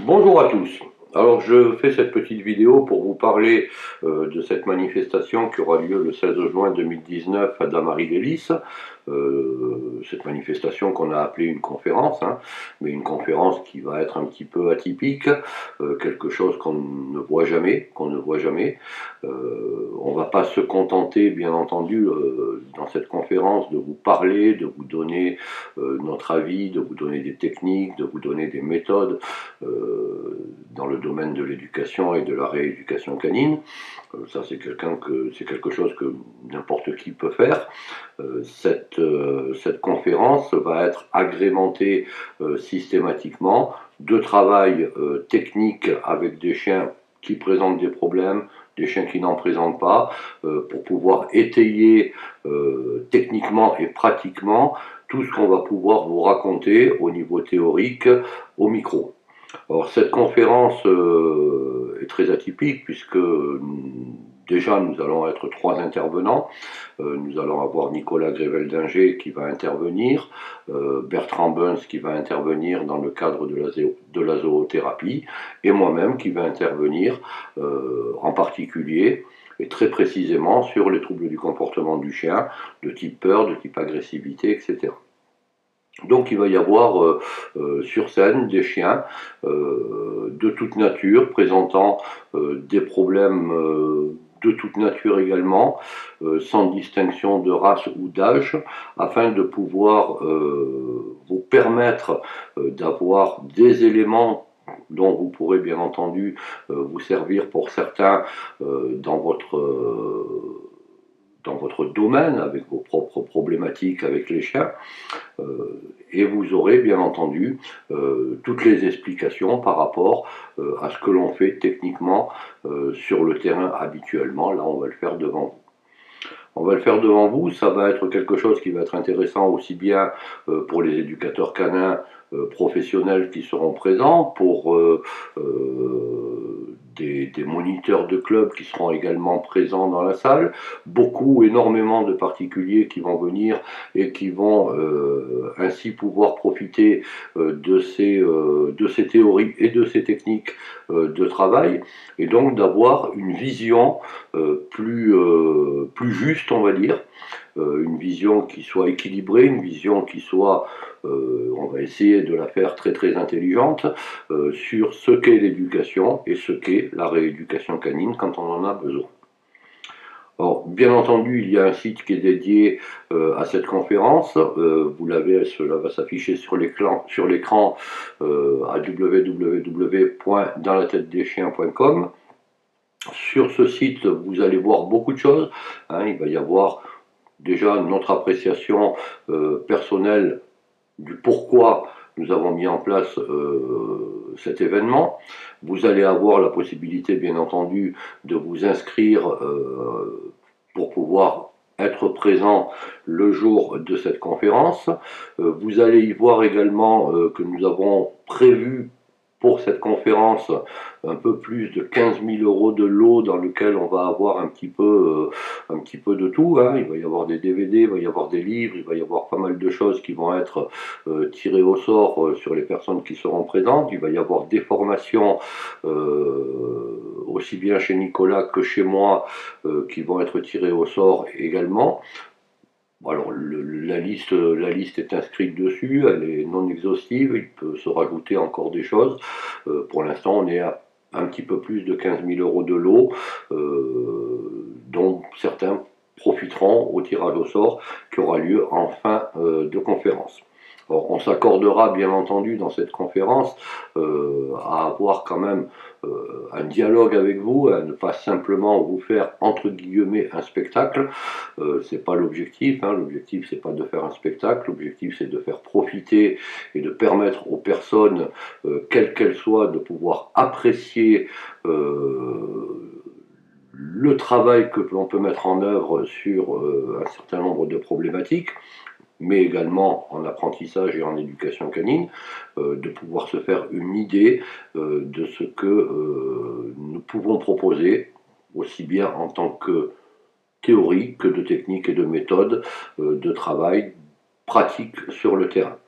Bonjour à tous. Alors je fais cette petite vidéo pour vous parler de cette manifestation qui aura lieu le 16 juin 2019 à Damary-lès-Lys. Cette manifestation qu'on a appelée une conférence, mais une conférence qui va être un petit peu atypique, quelque chose qu'on ne voit jamais, on ne va pas se contenter, bien entendu, dans cette conférence de vous parler, de vous donner notre avis, de vous donner des techniques, de vous donner des méthodes dans le domaine de l'éducation et de la rééducation canine. Ça, c'est quelque chose que n'importe qui peut faire. Cette conférence va être agrémentée systématiquement de travail technique avec des chiens qui présentent des problèmes, des chiens qui n'en présentent pas, pour pouvoir étayer techniquement et pratiquement tout ce qu'on va pouvoir vous raconter au niveau théorique au micro. Alors cette conférence est très atypique puisque déjà nous allons être trois intervenants. Nous allons avoir Nicolas Grével-Dinger qui va intervenir, Bertrand Bunz qui va intervenir dans le cadre de la zoothérapie et moi-même qui va intervenir en particulier et très précisément sur les troubles du comportement du chien, de type peur, de type agressivité, etc. Donc il va y avoir sur scène des chiens de toute nature, présentant des problèmes de toute nature également, sans distinction de race ou d'âge, afin de pouvoir vous permettre d'avoir des éléments dont vous pourrez bien entendu vous servir pour certains dans votre domaine, avec vos propres problématiques avec les chiens, et vous aurez bien entendu toutes les explications par rapport à ce que l'on fait techniquement sur le terrain habituellement. Là, on va le faire devant vous. On va le faire devant vous, ça va être quelque chose qui va être intéressant aussi bien pour les éducateurs canins professionnels qui seront présents, pour des moniteurs de club qui seront également présents dans la salle, énormément de particuliers qui vont venir et qui vont ainsi pouvoir profiter de ces théories et de ces techniques de travail, et donc d'avoir une vision plus juste, on va dire, une vision qui soit équilibrée, une vision qui soit, on va essayer de la faire très très intelligente, sur ce qu'est l'éducation et ce qu'est la rééducation canine quand on en a besoin. Alors, bien entendu, il y a un site qui est dédié à cette conférence. Vous l'avez, cela va s'afficher sur l'écran à www.danslatetedeschiens.com. Sur ce site, vous allez voir beaucoup de choses. Il va y avoir déjà notre appréciation personnelle du pourquoi nous avons mis en place cet événement. Vous allez avoir la possibilité, bien entendu, de vous inscrire pour pouvoir être présent le jour de cette conférence. Vous allez y voir également que nous avons prévu pour cette conférence un peu plus de 15 000 € de lot dans lequel on va avoir un petit peu de tout. Il va y avoir des DVD, il va y avoir des livres, il va y avoir pas mal de choses qui vont être tirées au sort sur les personnes qui seront présentes. Il va y avoir des formations aussi bien chez Nicolas que chez moi qui vont être tirées au sort également. Alors la liste est inscrite dessus, elle est non exhaustive, il peut se rajouter encore des choses. Pour l'instant, on est à un petit peu plus de 15 000 € de lot, dont certains profiteront au tirage au sort qui aura lieu en fin de conférence. Alors, on s'accordera bien entendu dans cette conférence à avoir quand même un dialogue avec vous, à ne pas simplement vous faire entre guillemets un spectacle. C'est pas l'objectif. L'objectif c'est pas de faire un spectacle. L'objectif c'est de faire profiter et de permettre aux personnes, quelles qu'elles soient, de pouvoir apprécier le travail que l'on peut mettre en œuvre sur un certain nombre de problématiques, mais également en apprentissage et en éducation canine, de pouvoir se faire une idée de ce que nous pouvons proposer, aussi bien en tant que théorie que de techniques et de méthodes de travail pratiques sur le terrain.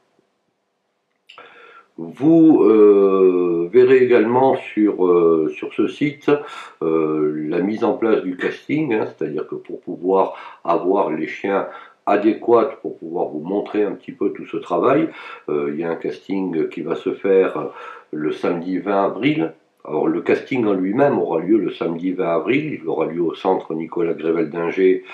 Vous verrez verrez également sur ce site la mise en place du casting, hein, c'est-à-dire que pour pouvoir avoir les chiens adéquats, pour pouvoir vous montrer un petit peu tout ce travail, il y a un casting qui va se faire le samedi 20 avril. Alors le casting en lui-même aura lieu le samedi 20 avril, il aura lieu au centre Nicolas Grével d'Ingers.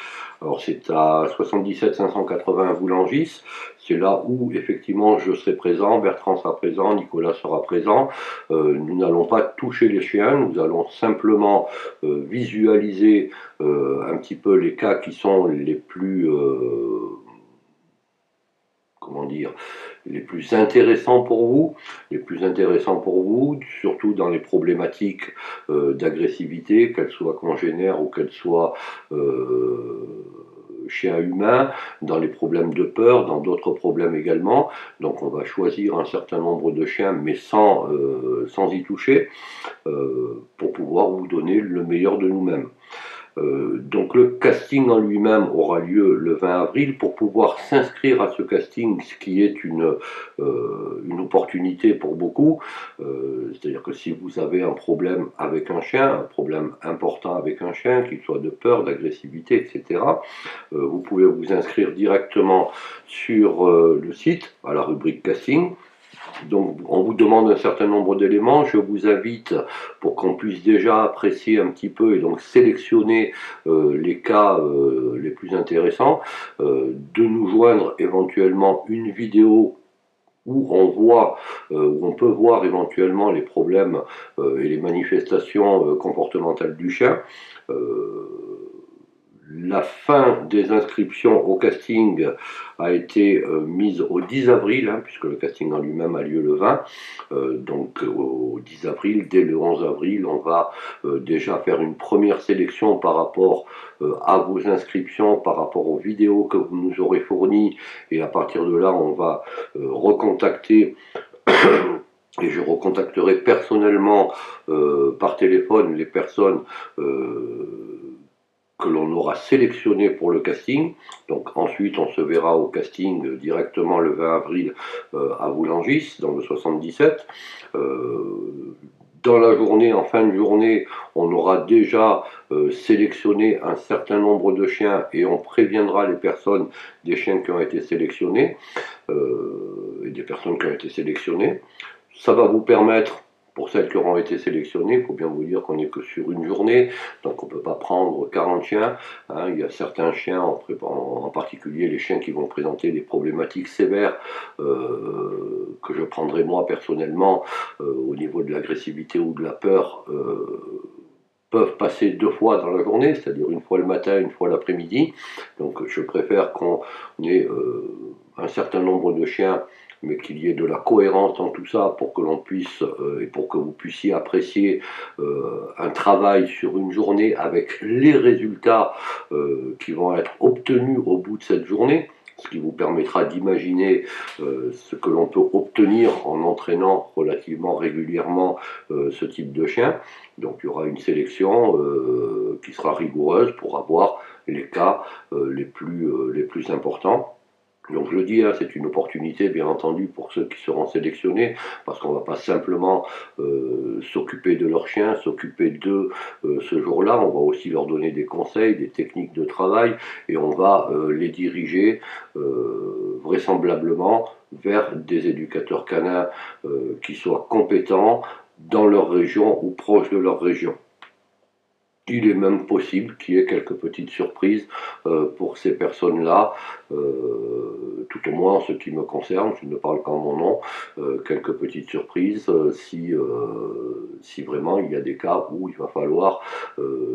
Alors c'est à 77 580 Voulangis, c'est là où effectivement je serai présent, Bertrand sera présent, Nicolas sera présent. Nous n'allons pas toucher les chiens, nous allons simplement visualiser un petit peu les cas qui sont les plus comment dire, les plus intéressants pour vous, surtout dans les problématiques d'agressivité, qu'elles soient congénères ou qu'elles soient chiens humains, dans les problèmes de peur, dans d'autres problèmes également. Donc on va choisir un certain nombre de chiens, mais sans y toucher, pour pouvoir vous donner le meilleur de nous-mêmes. Donc le casting en lui-même aura lieu le 20 avril. Pour pouvoir s'inscrire à ce casting, ce qui est une opportunité pour beaucoup, c'est-à-dire que si vous avez un problème avec un chien, un problème important avec un chien, qu'il soit de peur, d'agressivité, etc., vous pouvez vous inscrire directement sur le site, à la rubrique casting. Donc on vous demande un certain nombre d'éléments, je vous invite pour qu'on puisse déjà apprécier un petit peu et donc sélectionner les cas les plus intéressants, de nous joindre éventuellement une vidéo où on peut voir éventuellement les problèmes et les manifestations comportementales du chien. La fin des inscriptions au casting a été mise au 10 avril, hein, puisque le casting en lui-même a lieu le 20. Donc au 10 avril, dès le 11 avril, on va déjà faire une première sélection par rapport à vos inscriptions, par rapport aux vidéos que vous nous aurez fournies. Et à partir de là, on va recontacter... Et je recontacterai personnellement par téléphone les personnes que l'on aura sélectionné pour le casting. Donc ensuite on se verra au casting directement le 20 avril à Voulangis dans le 77. Dans la journée, en fin de journée, on aura déjà sélectionné un certain nombre de chiens et on préviendra les personnes des chiens qui ont été sélectionnés et des personnes qui ont été sélectionnées. Ça va vous permettre, pour celles qui auront été sélectionnées, il faut bien vous dire qu'on n'est que sur une journée, donc on ne peut pas prendre 40 chiens. Hein. Il y a certains chiens, en particulier les chiens qui vont présenter des problématiques sévères, que je prendrai moi personnellement au niveau de l'agressivité ou de la peur, peuvent passer 2 fois dans la journée, c'est-à-dire une fois le matin, une fois l'après-midi. Donc je préfère qu'on ait un certain nombre de chiens, mais qu'il y ait de la cohérence dans tout ça pour que l'on puisse et pour que vous puissiez apprécier un travail sur une journée avec les résultats qui vont être obtenus au bout de cette journée, ce qui vous permettra d'imaginer ce que l'on peut obtenir en entraînant relativement régulièrement ce type de chien. Donc il y aura une sélection qui sera rigoureuse pour avoir les cas les plus importants. Donc je le dis, hein, c'est une opportunité bien entendu pour ceux qui seront sélectionnés, parce qu'on ne va pas simplement s'occuper de leurs chiens, s'occuper d'eux ce jour-là, on va aussi leur donner des conseils, des techniques de travail, et on va les diriger vraisemblablement vers des éducateurs canins qui soient compétents dans leur région ou proches de leur région. Il est même possible qu'il y ait quelques petites surprises pour ces personnes-là, tout au moins en ce qui me concerne, je ne parle qu'en mon nom, quelques petites surprises si vraiment il y a des cas où il va falloir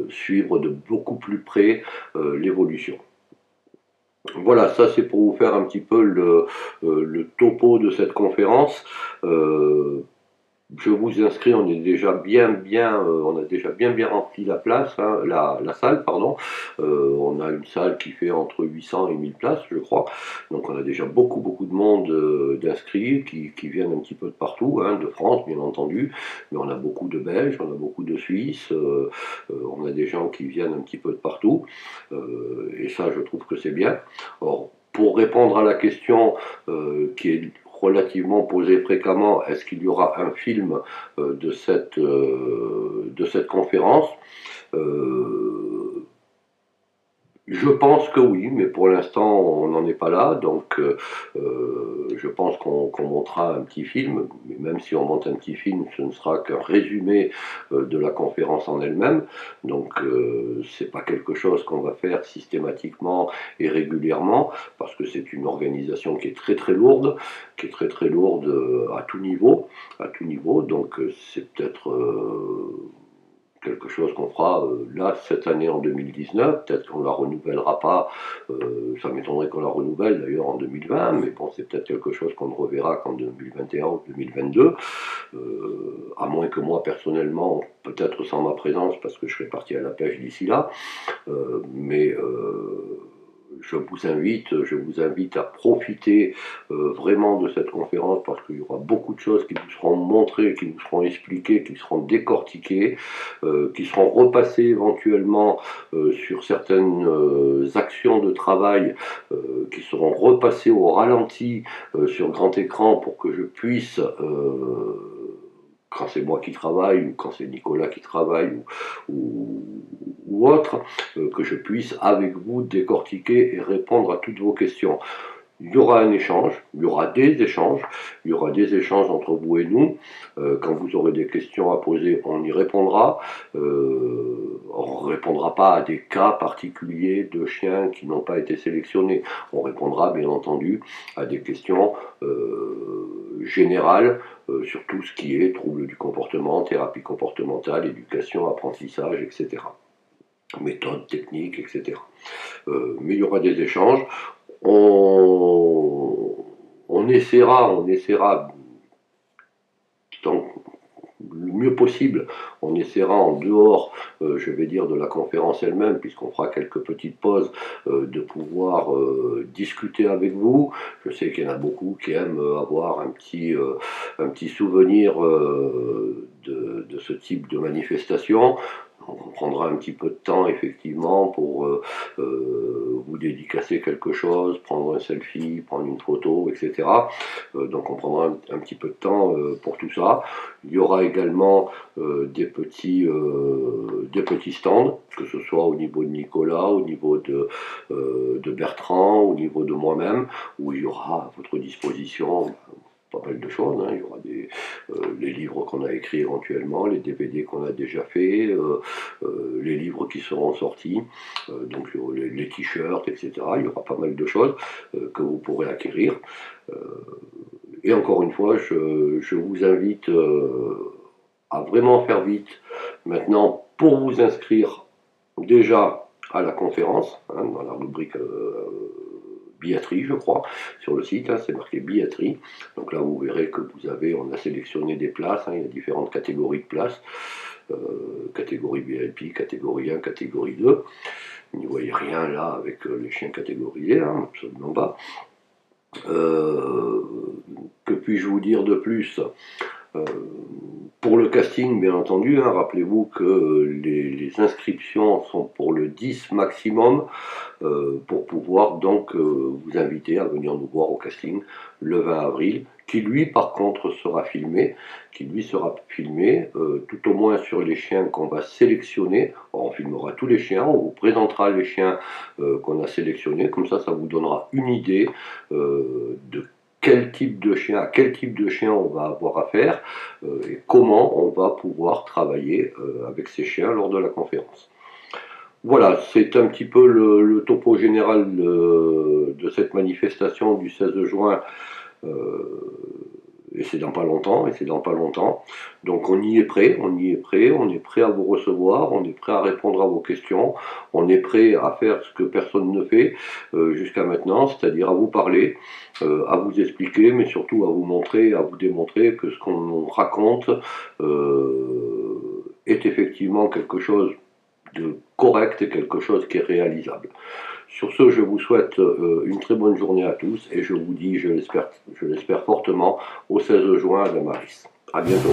suivre de beaucoup plus près l'évolution. Voilà, ça c'est pour vous faire un petit peu le topo de cette conférence. Je vous inscris, on a déjà bien rempli la place, hein, la salle, pardon. On a une salle qui fait entre 800 et 1000 places, je crois. Donc on a déjà beaucoup de monde d'inscrits qui viennent un petit peu de partout, hein, de France bien entendu, mais on a beaucoup de Belges, on a beaucoup de Suisses, on a des gens qui viennent un petit peu de partout, et ça je trouve que c'est bien. Or, pour répondre à la question qui est relativement posée fréquemment, est-ce qu'il y aura un film de cette conférence? Je pense que oui, mais pour l'instant on n'en est pas là, donc je pense qu'on montera un petit film, mais même si on monte un petit film, ce ne sera qu'un résumé de la conférence en elle-même, donc c'est pas quelque chose qu'on va faire systématiquement et régulièrement, parce que c'est une organisation qui est très lourde, qui est très lourde à tout niveau, donc c'est peut-être quelque chose qu'on fera là cette année en 2019, peut-être qu'on la renouvellera pas, ça m'étonnerait qu'on la renouvelle d'ailleurs en 2020, mais bon c'est peut-être quelque chose qu'on ne reverra qu'en 2021 ou 2022, à moins que moi personnellement, peut-être sans ma présence parce que je serai parti à la pêche d'ici là, mais je vous invite à profiter vraiment de cette conférence parce qu'il y aura beaucoup de choses qui vous seront montrées, qui vous seront expliquées, qui seront décortiquées, qui seront repassées éventuellement sur certaines actions de travail, qui seront repassées au ralenti sur grand écran pour que je puisse quand c'est moi qui travaille, ou quand c'est Nicolas qui travaille, ou autre, que je puisse avec vous décortiquer et répondre à toutes vos questions. Il y aura un échange, il y aura des échanges, il y aura des échanges entre vous et nous. Quand vous aurez des questions à poser, on y répondra. On ne répondra pas à des cas particuliers de chiens qui n'ont pas été sélectionnés. On répondra bien entendu à des questions générales sur tout ce qui est troubles du comportement, thérapie comportementale, éducation, apprentissage, etc. Méthodes, techniques, etc. Mais il y aura des échanges. On essaiera tant, le mieux possible, on essaiera en dehors, je vais dire, de la conférence elle-même, puisqu'on fera quelques petites pauses, de pouvoir discuter avec vous. Je sais qu'il y en a beaucoup qui aiment avoir un petit souvenir de ce type de manifestation. On prendra un petit peu de temps effectivement pour vous dédicacer quelque chose, prendre un selfie, prendre une photo, etc. Donc on prendra un petit peu de temps pour tout ça. Il y aura également des petits stands, que ce soit au niveau de Nicolas, au niveau de Bertrand, au niveau de moi-même, où il y aura à votre disposition pas mal de choses, hein. Il y aura les livres qu'on a écrits éventuellement, les DVD qu'on a déjà fait, les livres qui seront sortis, donc les t-shirts, etc. Il y aura pas mal de choses que vous pourrez acquérir. Et encore une fois, je vous invite à vraiment faire vite maintenant pour vous inscrire déjà à la conférence, hein, dans la rubrique billetterie, je crois, sur le site, hein, c'est marqué billetterie. Donc là, vous verrez que on a sélectionné des places, hein, il y a différentes catégories de places, catégorie VIP, catégorie 1, catégorie 2. Vous n'y voyez rien là avec les chiens catégorisés, hein, absolument pas. Que puis-je vous dire de plus? Pour le casting, bien entendu, hein, rappelez-vous que les inscriptions sont pour le 10 maximum, pour pouvoir donc vous inviter à venir nous voir au casting le 20 avril, qui lui par contre sera filmé, tout au moins sur les chiens qu'on va sélectionner. Alors, on filmera tous les chiens, on vous présentera les chiens qu'on a sélectionnés, comme ça vous donnera une idée de quel type de chien, à quel type de chien on va avoir affaire et comment on va pouvoir travailler avec ces chiens lors de la conférence. Voilà, c'est un petit peu le topo général de cette manifestation du 16 juin, et c'est dans pas longtemps, Donc on y est prêt, on est prêt à vous recevoir, on est prêt à répondre à vos questions, on est prêt à faire ce que personne ne fait jusqu'à maintenant, c'est-à-dire à vous parler, à vous expliquer, mais surtout à vous montrer, à vous démontrer que ce qu'on raconte est effectivement quelque chose de correct et quelque chose qui est réalisable. Sur ce, je vous souhaite une très bonne journée à tous et je vous dis, je l'espère fortement, au 16 juin à Damaris. À bientôt.